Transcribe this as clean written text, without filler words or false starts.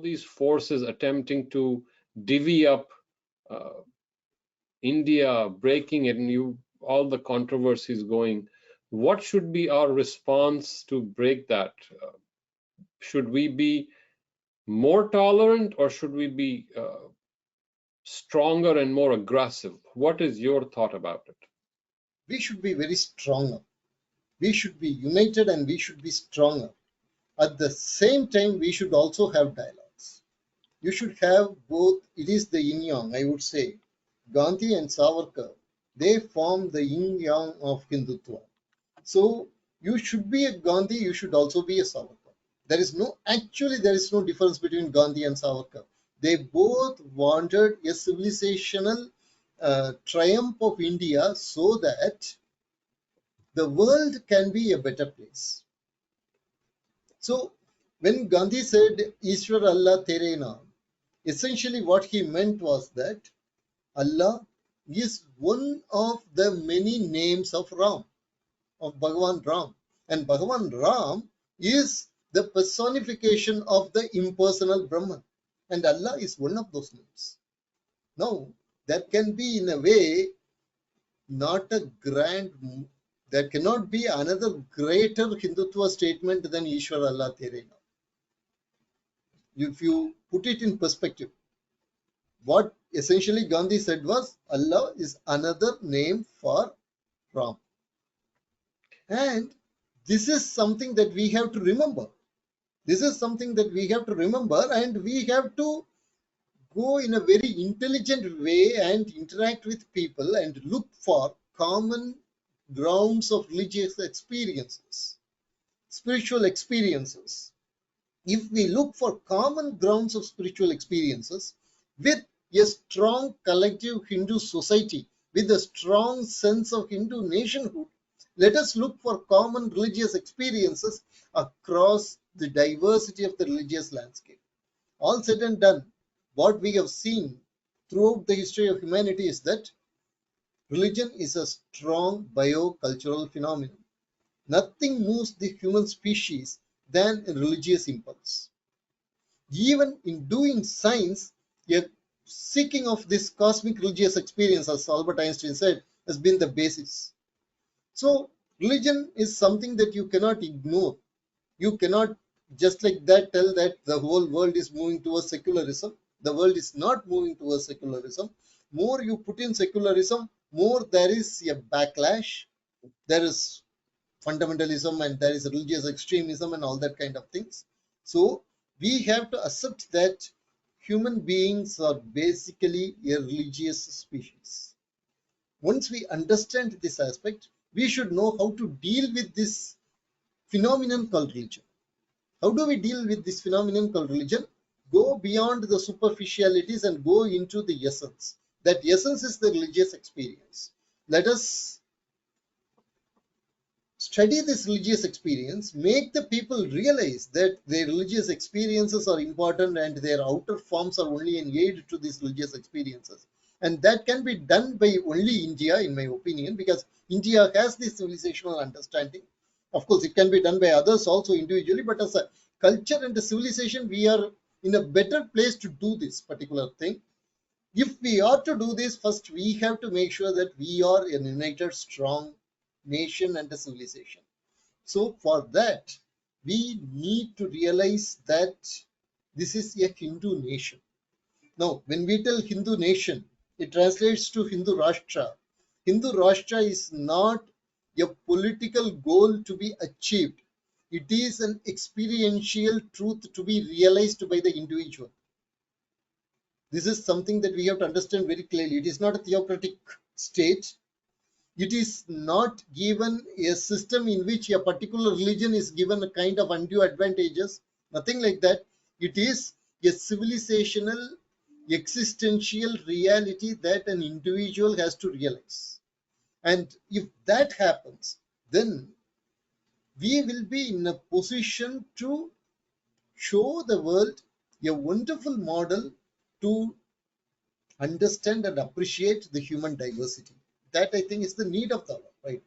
these forces attempting to divvy up India, breaking it, and all the controversies going, what should be our response to break that? Should we be more tolerant, or should we be stronger and more aggressive? What is your thought about it? We should be very stronger. We should be united and we should be stronger. At the same time, we should also have dialogues. You should have both. It is the yin yang, I would say. Gandhi and Savarkar, they form the yin yang of Hindutva. So you should be a Gandhi, you should also be a Savarkar. There is no difference between Gandhi and Savarkar. They both wanted a civilizational triumph of India so that the world can be a better place. So when Gandhi said Ishwar Allah Tere Naam, essentially what he meant was that Allah is one of the many names of Ram, of Bhagavan Ram. And Bhagavan Ram is the personification of the impersonal Brahman. And Allah is one of those names. Now, there can be in a way not a grand, there cannot be another greater Hindutva statement than Ishwar Allah Tere Naam. If you put it in perspective, what essentially Gandhi said was Allah is another name for Ram. And this is something that we have to remember. This is something that we have to remember, and we have to go in a very intelligent way and interact with people and look for common grounds of religious experiences, spiritual experiences. If we look for common grounds of spiritual experiences with a strong collective Hindu society, with a strong sense of Hindu nationhood, let us look for common religious experiences across the diversity of the religious landscape. All said and done, what we have seen throughout the history of humanity is that religion is a strong biocultural phenomenon. Nothing moves the human species than a religious impulse. Even in doing science, a seeking of this cosmic religious experience, as Albert Einstein said, has been the basis. So religion is something that you cannot ignore. You cannot just like that tell that the whole world is moving towards secularism. The world is not moving towards secularism. More you put in secularism, more there is a backlash. There is fundamentalism and there is religious extremism and all that kind of things. So we have to accept that human beings are basically a religious species. Once we understand this aspect, we should know how to deal with this phenomenon called religion. How do we deal with this phenomenon called religion? Go beyond the superficialities and go into the essence. That essence is the religious experience. Let us study this religious experience, make the people realize that their religious experiences are important and their outer forms are only an aid to these religious experiences. And that can be done by only India, in my opinion, because India has this civilizational understanding. Of course, it can be done by others also individually, but as a culture and a civilization, we are in a better place to do this particular thing. If we are to do this, first we have to make sure that we are a united, strong nation and a civilization. So for that, we need to realize that this is a Hindu nation. Now, when we tell Hindu nation, it translates to Hindu rashtra. Hindu rashtra is not a political goal to be achieved. It is an experiential truth to be realized by the individual. This is something that we have to understand very clearly. It is not a theocratic state. It is not given a system in which a particular religion is given a kind of undue advantages. Nothing like that. It is a civilizational, existential reality that an individual has to realize. And if that happens, then we will be in a position to show the world a wonderful model to understand and appreciate the human diversity. That I think is the need of the hour, right?